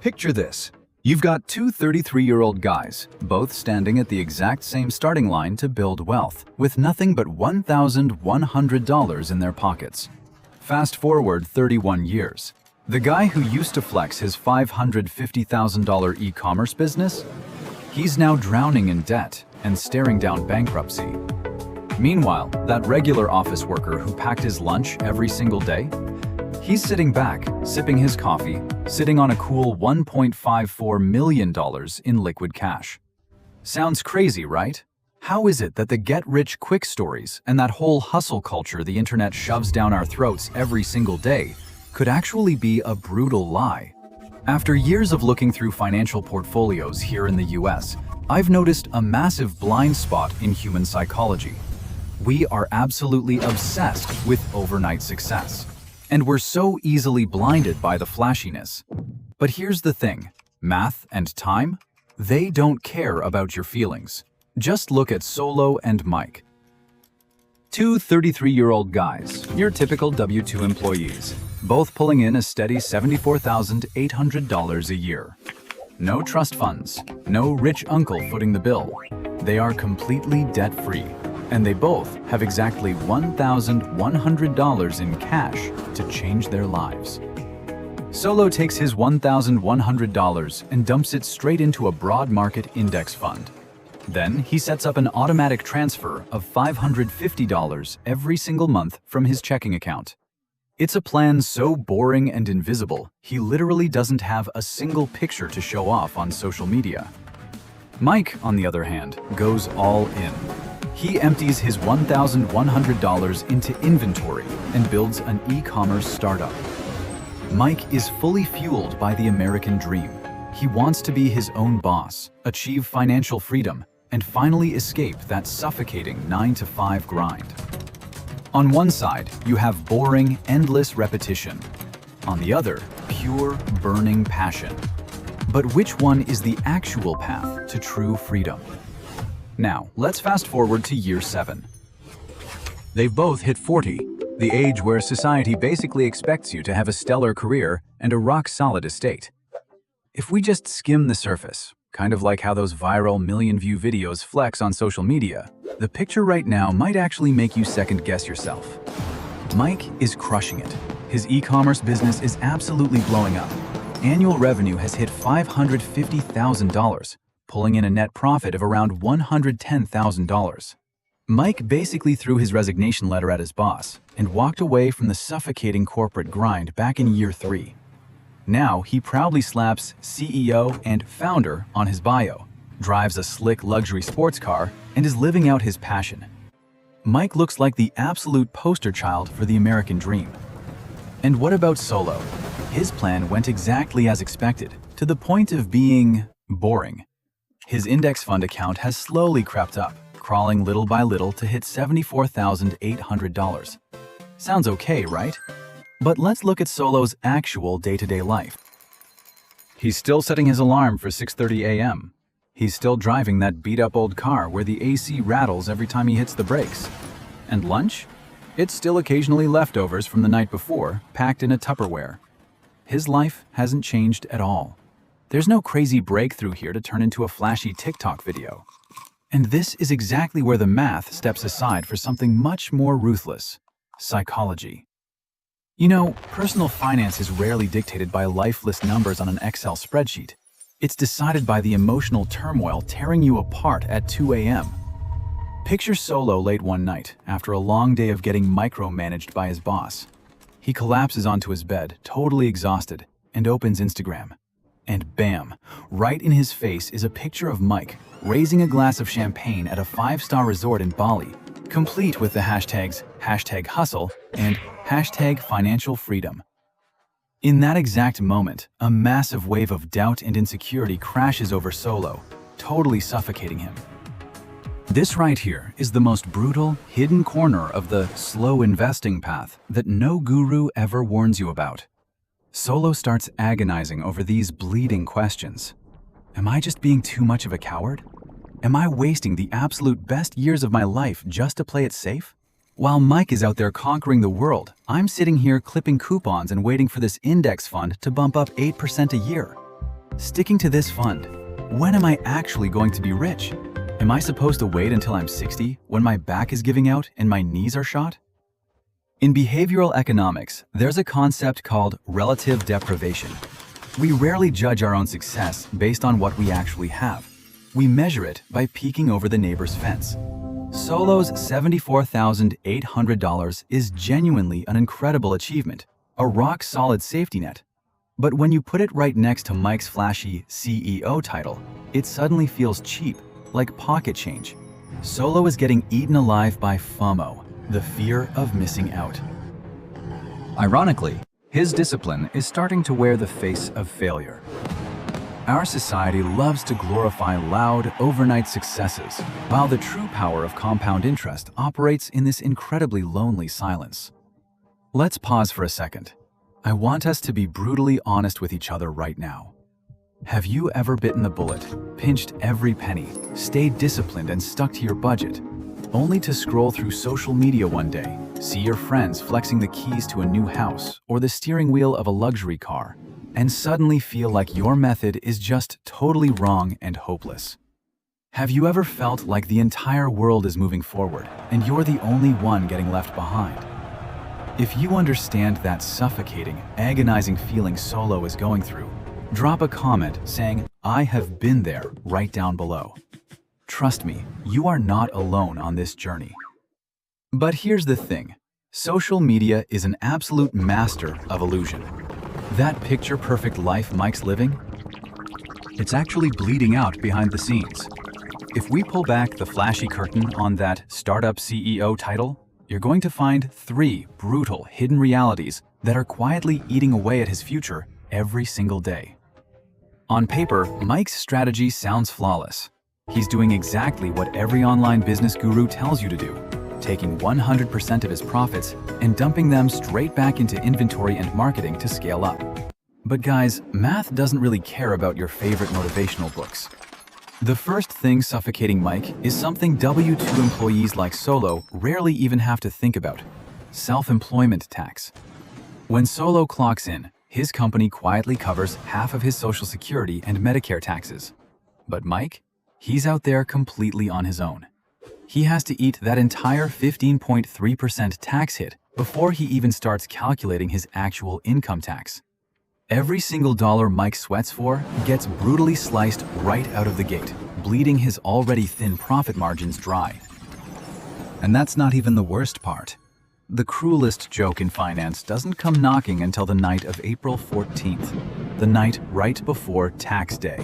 Picture this. You've got two 33-year-old guys, both standing at the exact same starting line to build wealth, with nothing but $1,100 in their pockets. Fast forward 31 years. The guy who used to flex his $550,000 e-commerce business, he's now drowning in debt and staring down bankruptcy. Meanwhile, that regular office worker who packed his lunch every single day, he's sitting back, sipping his coffee, sitting on a cool $1.54 million in liquid cash. Sounds crazy, right? How is it that the get-rich-quick stories and that whole hustle culture the internet shoves down our throats every single day could actually be a brutal lie? After years of looking through financial portfolios here in the US, I've noticed a massive blind spot in human psychology. We are absolutely obsessed with overnight success. And we're so easily blinded by the flashiness. But here's the thing, math and time, they don't care about your feelings. Just look at Solo and Mike. Two 33-year-old guys, your typical W-2 employees, both pulling in a steady $74,800 a year. No trust funds, no rich uncle footing the bill. They are completely debt-free. And they both have exactly $1,100 in cash to change their lives. Solo takes his $1,100 and dumps it straight into a broad market index fund. Then he sets up an automatic transfer of $550 every single month from his checking account. It's a plan so boring and invisible, he literally doesn't have a single picture to show off on social media. Mike, on the other hand, goes all in. He empties his $1,100 into inventory and builds an e-commerce startup. Mike is fully fueled by the American dream. He wants to be his own boss, achieve financial freedom, and finally escape that suffocating 9-to-5 grind. On one side, you have boring, endless repetition. On the other, pure, burning passion. But which one is the actual path to true freedom? Now, let's fast forward to year 7. They've both hit 40, the age where society basically expects you to have a stellar career and a rock-solid estate. If we just skim the surface, kind of like how those viral million-view videos flex on social media, the picture right now might actually make you second-guess yourself. Mike is crushing it. His e-commerce business is absolutely blowing up. Annual revenue has hit $550,000. Pulling in a net profit of around $110,000. Mike basically threw his resignation letter at his boss and walked away from the suffocating corporate grind back in year 3. Now he proudly slaps CEO and founder on his bio, drives a slick luxury sports car, and is living out his passion. Mike looks like the absolute poster child for the American dream. And what about Solo? His plan went exactly as expected, to the point of being boring. His index fund account has slowly crept up, crawling little by little to hit $74,800. Sounds okay, right? But let's look at Solo's actual day-to-day life. He's still setting his alarm for 6:30 a.m. He's still driving that beat-up old car where the AC rattles every time he hits the brakes. And lunch? It's still occasionally leftovers from the night before, packed in a Tupperware. His life hasn't changed at all. There's no crazy breakthrough here to turn into a flashy TikTok video. And this is exactly where the math steps aside for something much more ruthless: psychology. You know, personal finance is rarely dictated by lifeless numbers on an Excel spreadsheet. It's decided by the emotional turmoil tearing you apart at 2 a.m. Picture Solo late one night, after a long day of getting micromanaged by his boss. He collapses onto his bed, totally exhausted, and opens Instagram. And bam, right in his face is a picture of Mike raising a glass of champagne at a 5-star resort in Bali, complete with the hashtags #hustle and #financial freedom. In that exact moment, a massive wave of doubt and insecurity crashes over Solo, totally suffocating him. This right here is the most brutal, hidden corner of the slow investing path that no guru ever warns you about. Solo starts agonizing over these bleeding questions. Am I just being too much of a coward? Am I wasting the absolute best years of my life just to play it safe? While Mike is out there conquering the world, I'm sitting here clipping coupons and waiting for this index fund to bump up 8% a year. Sticking to this fund. When am I actually going to be rich? Am I supposed to wait until I'm 60 when my back is giving out and my knees are shot? In behavioral economics, there's a concept called relative deprivation. We rarely judge our own success based on what we actually have. We measure it by peeking over the neighbor's fence. Solo's $74,800 is genuinely an incredible achievement, a rock-solid safety net. But when you put it right next to Mike's flashy CEO title, it suddenly feels cheap, like pocket change. Solo is getting eaten alive by FOMO, the fear of missing out. Ironically, his discipline is starting to wear the face of failure. Our society loves to glorify loud, overnight successes, while the true power of compound interest operates in this incredibly lonely silence. Let's pause for a second. I want us to be brutally honest with each other right now. Have you ever bitten the bullet, pinched every penny, stayed disciplined and stuck to your budget, only to scroll through social media one day, see your friends flexing the keys to a new house or the steering wheel of a luxury car, and suddenly feel like your method is just totally wrong and hopeless? Have you ever felt like the entire world is moving forward and you're the only one getting left behind? If you understand that suffocating, agonizing feeling Solo is going through, drop a comment saying, "I have been there," right down below. Trust me, you are not alone on this journey. But here's the thing. Social media is an absolute master of illusion. That picture-perfect life Mike's living, it's actually bleeding out behind the scenes. If we pull back the flashy curtain on that startup CEO title, you're going to find 3 brutal hidden realities that are quietly eating away at his future every single day. On paper, Mike's strategy sounds flawless. He's doing exactly what every online business guru tells you to do, taking 100% of his profits and dumping them straight back into inventory and marketing to scale up. But guys, math doesn't really care about your favorite motivational books. The first thing suffocating Mike is something W-2 employees like Solo rarely even have to think about: self-employment tax. When Solo clocks in, his company quietly covers half of his Social Security and Medicare taxes. But Mike? He's out there completely on his own. He has to eat that entire 15.3% tax hit before he even starts calculating his actual income tax. Every single dollar Mike sweats for gets brutally sliced right out of the gate, bleeding his already thin profit margins dry. And that's not even the worst part. The cruelest joke in finance doesn't come knocking until the night of April 14th, the night right before tax day.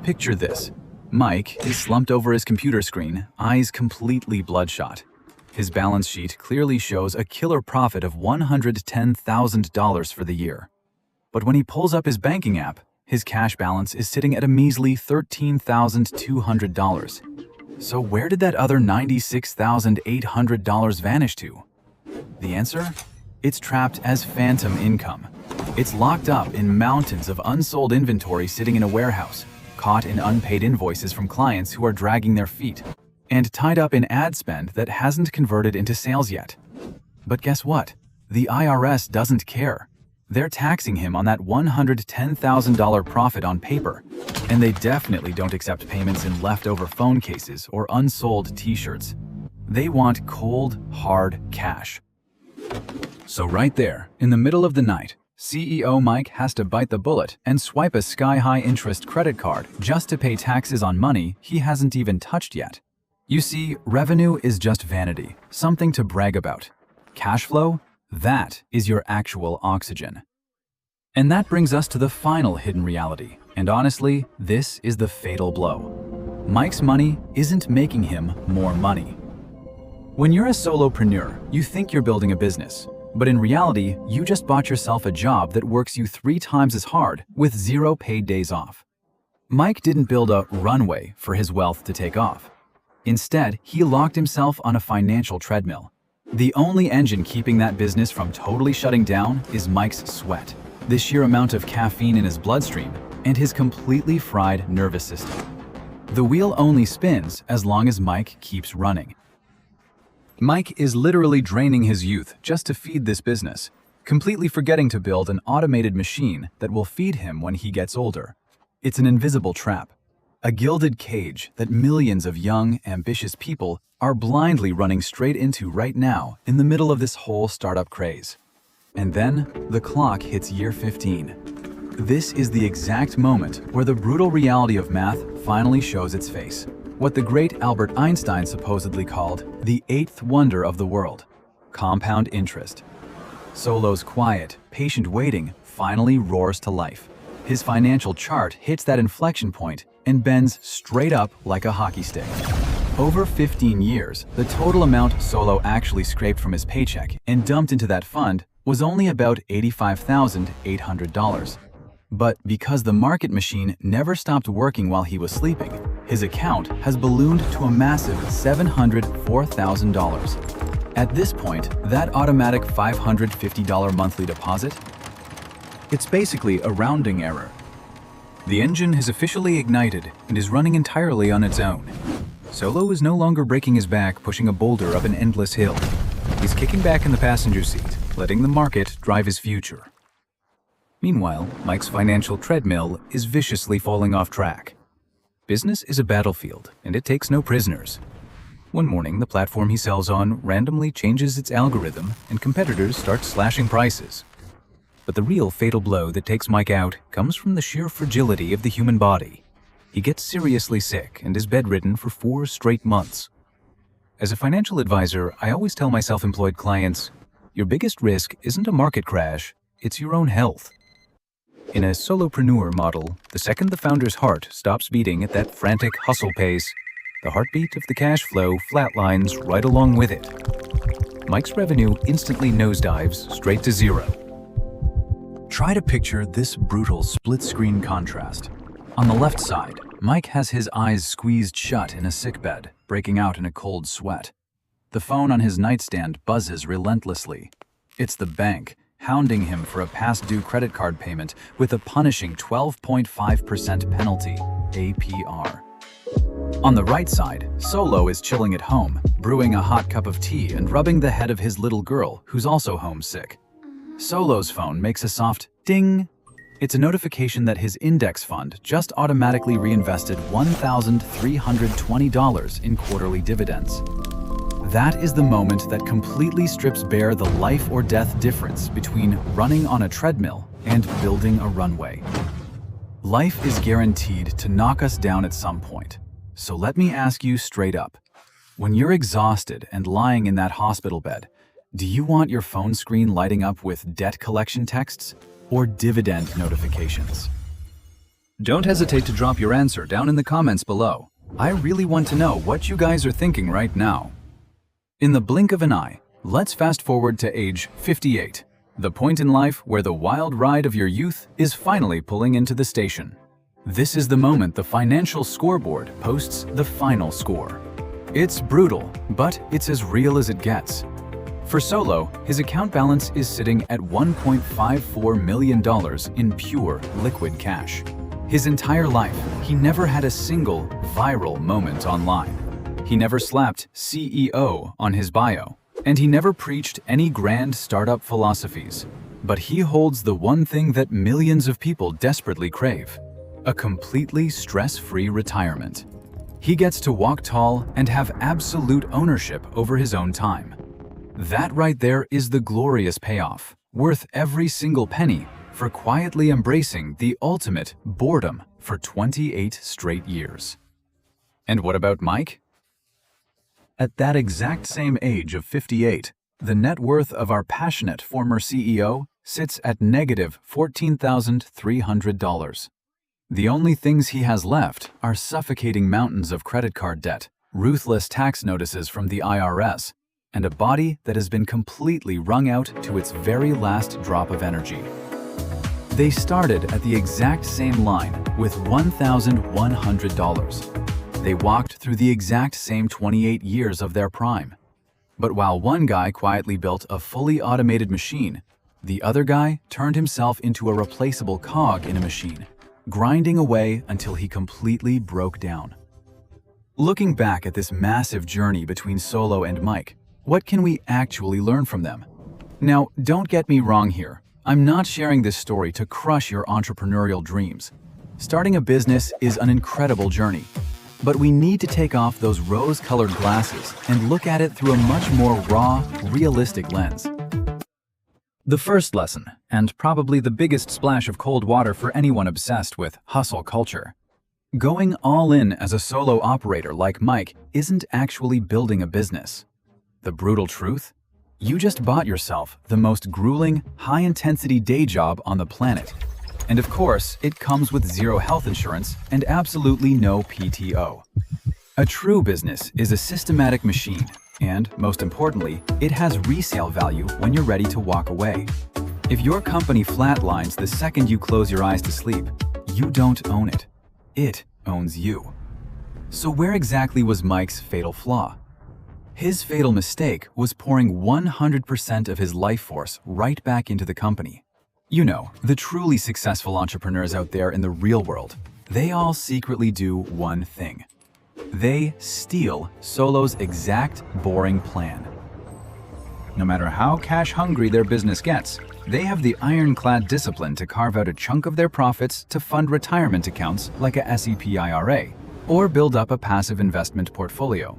Picture this. Mike is slumped over his computer screen, eyes completely bloodshot. His balance sheet clearly shows a killer profit of $110,000 for the year. But when he pulls up his banking app, his cash balance is sitting at a measly $13,200. So where did that other $96,800 vanish to? The answer? It's trapped as phantom income. It's locked up in mountains of unsold inventory sitting in a warehouse, caught in unpaid invoices from clients who are dragging their feet, and tied up in ad spend that hasn't converted into sales yet. But guess what? The IRS doesn't care. They're taxing him on that $110,000 profit on paper, and they definitely don't accept payments in leftover phone cases or unsold t-shirts. They want cold, hard cash. So right there, in the middle of the night, CEO Mike has to bite the bullet and swipe a sky-high interest credit card just to pay taxes on money he hasn't even touched yet. You see, revenue is just vanity, something to brag about. Cash flow? That is your actual oxygen. And that brings us to the final hidden reality. And honestly, this is the fatal blow. Mike's money isn't making him more money. When you're a solopreneur, you think you're building a business. But in reality, you just bought yourself a job that works you 3 times as hard with 0 paid days off. Mike didn't build a runway for his wealth to take off. Instead, he locked himself on a financial treadmill. The only engine keeping that business from totally shutting down is Mike's sweat, the sheer amount of caffeine in his bloodstream, and his completely fried nervous system. The wheel only spins as long as Mike keeps running. Mike is literally draining his youth just to feed this business. completely forgetting to build an automated machine that will feed him when he gets older. It's an invisible trap, a gilded cage that millions of young, ambitious people are blindly running straight into right now in the middle of this whole startup craze. And then the clock hits year 15. This is the exact moment where the brutal reality of math finally shows its face. What the great Albert Einstein supposedly called the eighth wonder of the world: compound interest. Solo's quiet, patient waiting finally roars to life. His financial chart hits that inflection point and bends straight up like a hockey stick. Over 15 years, the total amount Solo actually scraped from his paycheck and dumped into that fund was only about $85,800. But because the market machine never stopped working while he was sleeping, his account has ballooned to a massive $704,000. At this point, that automatic $550 monthly deposit, it's basically a rounding error. The engine has officially ignited and is running entirely on its own. Solo is no longer breaking his back pushing a boulder up an endless hill. He's kicking back in the passenger seat, letting the market drive his future. Meanwhile, Mike's financial treadmill is viciously falling off track. Business is a battlefield, and it takes no prisoners. One morning, the platform he sells on randomly changes its algorithm, and competitors start slashing prices. But the real fatal blow that takes Mike out comes from the sheer fragility of the human body. He gets seriously sick and is bedridden for 4 straight months. As a financial advisor, I always tell my self-employed clients, your biggest risk isn't a market crash, it's your own health. In a solopreneur model, the second the founder's heart stops beating at that frantic hustle pace, the heartbeat of the cash flow flatlines right along with it. Mike's revenue instantly nosedives straight to zero. Try to picture this brutal split-screen contrast. On the left side, Mike has his eyes squeezed shut in a sickbed, breaking out in a cold sweat. The phone on his nightstand buzzes relentlessly. It's the bank, hounding him for a past-due credit card payment with a punishing 12.5% penalty, APR. On the right side, Solo is chilling at home, brewing a hot cup of tea and rubbing the head of his little girl, who's also homesick. Solo's phone makes a soft ding. It's a notification that his index fund just automatically reinvested $1,320 in quarterly dividends. That is the moment that completely strips bare the life or death difference between running on a treadmill and building a runway. Life is guaranteed to knock us down at some point. So let me ask you straight up. When you're exhausted and lying in that hospital bed, do you want your phone screen lighting up with debt collection texts or dividend notifications? Don't hesitate to drop your answer down in the comments below. I really want to know what you guys are thinking right now. In the blink of an eye, let's fast forward to age 58, the point in life where the wild ride of your youth is finally pulling into the station. This is the moment the financial scoreboard posts the final score. It's brutal, but it's as real as it gets. For Solo, his account balance is sitting at $1.54 million in pure liquid cash. His entire life, he never had a single viral moment online. He never slapped CEO on his bio, and he never preached any grand startup philosophies. But he holds the one thing that millions of people desperately crave: a completely stress-free retirement. He gets to walk tall and have absolute ownership over his own time. That right there is the glorious payoff, worth every single penny, for quietly embracing the ultimate boredom for 28 straight years. And what about Mike? At that exact same age of 58, the net worth of our passionate former CEO sits at negative $14,300. The only things he has left are suffocating mountains of credit card debt, ruthless tax notices from the IRS, and a body that has been completely wrung out to its very last drop of energy. They started at the exact same line with $1,100. They walked through the exact same 28 years of their prime. But while one guy quietly built a fully automated machine, the other guy turned himself into a replaceable cog in a machine, grinding away until he completely broke down. Looking back at this massive journey between Solo and Mike, what can we actually learn from them? Now, don't get me wrong here. I'm not sharing this story to crush your entrepreneurial dreams. Starting a business is an incredible journey, but we need to take off those rose-colored glasses and look at it through a much more raw, realistic lens. The first lesson, and probably the biggest splash of cold water for anyone obsessed with hustle culture. Going all in as a solo operator like Mike isn't actually building a business. The brutal truth? You just bought yourself the most grueling, high-intensity day job on the planet. And of course, it comes with zero health insurance and absolutely no PTO. A true business is a systematic machine, and most importantly, it has resale value when you're ready to walk away. If your company flatlines the second you close your eyes to sleep, you don't own it. It owns you. So where exactly was Mike's fatal flaw? His fatal mistake was pouring 100% of his life force right back into the company. You know, the truly successful entrepreneurs out there in the real world, they all secretly do one thing. They steal Solo's exact boring plan. No matter how cash-hungry their business gets, they have the ironclad discipline to carve out a chunk of their profits to fund retirement accounts like a SEP IRA, or build up a passive investment portfolio.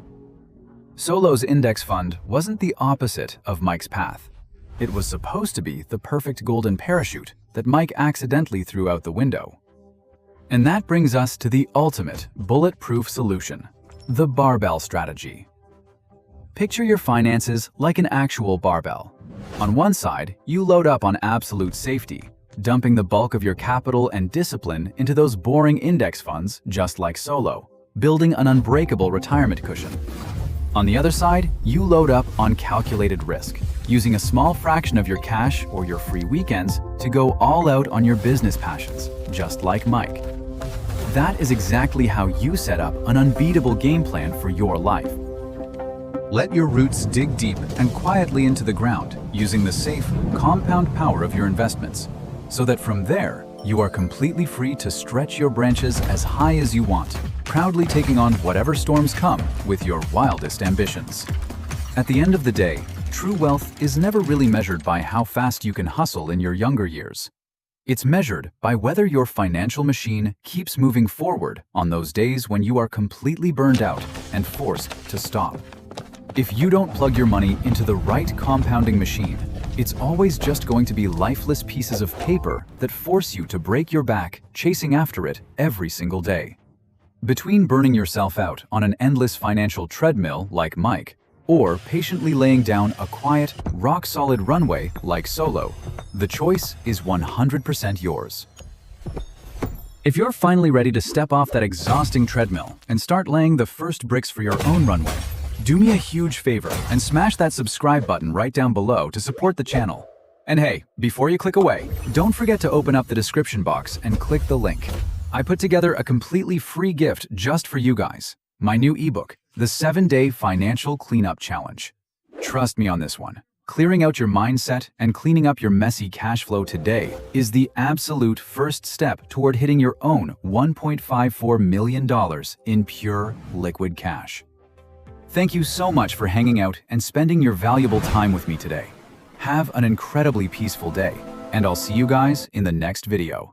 Solo's index fund wasn't the opposite of Mike's path. It was supposed to be the perfect golden parachute that Mike accidentally threw out the window. And that brings us to the ultimate bulletproof solution, the barbell strategy. Picture your finances like an actual barbell. On one side, you load up on absolute safety, dumping the bulk of your capital and discipline into those boring index funds just like Solo, building an unbreakable retirement cushion. On the other side, you load up on calculated risk, using a small fraction of your cash or your free weekends to go all out on your business passions, just like Mike. That is exactly how you set up an unbeatable game plan for your life. Let your roots dig deep and quietly into the ground, using the safe, compound power of your investments, so that from there, you are completely free to stretch your branches as high as you want, proudly taking on whatever storms come with your wildest ambitions. At the end of the day, true wealth is never really measured by how fast you can hustle in your younger years. It's measured by whether your financial machine keeps moving forward on those days when you are completely burned out and forced to stop. If you don't plug your money into the right compounding machine, it's always just going to be lifeless pieces of paper that force you to break your back chasing after it every single day. Between burning yourself out on an endless financial treadmill like Mike, or patiently laying down a quiet, rock-solid runway like Solo, the choice is 100% yours. If you're finally ready to step off that exhausting treadmill and start laying the first bricks for your own runway, do me a huge favor and smash that subscribe button right down below to support the channel. And hey, before you click away, don't forget to open up the description box and click the link. I put together a completely free gift just for you guys. My new ebook, The 7-Day Financial Cleanup Challenge. Trust me on this one. Clearing out your mindset and cleaning up your messy cash flow today is the absolute first step toward hitting your own $1.54 million in pure liquid cash. Thank you so much for hanging out and spending your valuable time with me today. Have an incredibly peaceful day, and I'll see you guys in the next video.